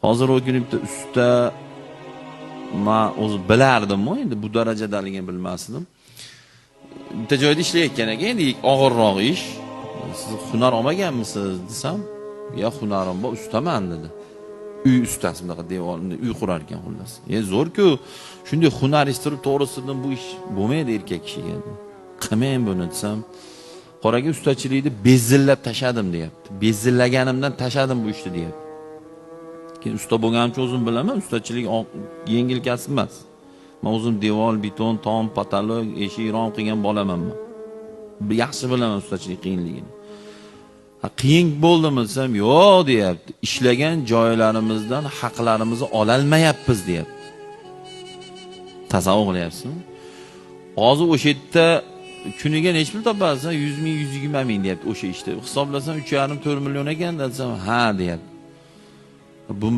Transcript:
Hozir o'kinibdi usta men o'zi bilardim-ku, endi bu darajadaligini bilmasdim. Bitta joyda ishlayotgan ekan, endi og'irroq ish. Siz hunar olmaganmisiz desam, "Ya hunarim bor, ustaman" dedi. Uy ustasi bunaqa devorni uy qurar ekan xullas. Zo'r-ku. Shunday hunarist turib to'g'risidan bu ish bo'lmaydi erkak kishiga. Qilmang buni desam, qoraga ustachilikni bezillab tashadim deyapti. Bezillaganimdan tashadim bu ishni deyapti. Keyin usta bo'lganim uchun o'zim bilaman, ustachilik yengil kasb emas. Men o'zim devor, beton, tom, patolog, eshik, rom qilgan bolaman men. Yaxshi bilaman ustachilik qiyinligini. Qiyin bo'ldimi desam, yo'q deyapti. Ishlagan joylarimizdan haqlarimizni ololmayapmiz deyapti. Tasavvur qilyapsizmi? Hozir o'sha yerda kuniga necha pul topasiz? 100 ming, 120 ming deyapti o'sha ishda. Hisoblasam 3,5-4 million ekan desam, ha deyapti. Bu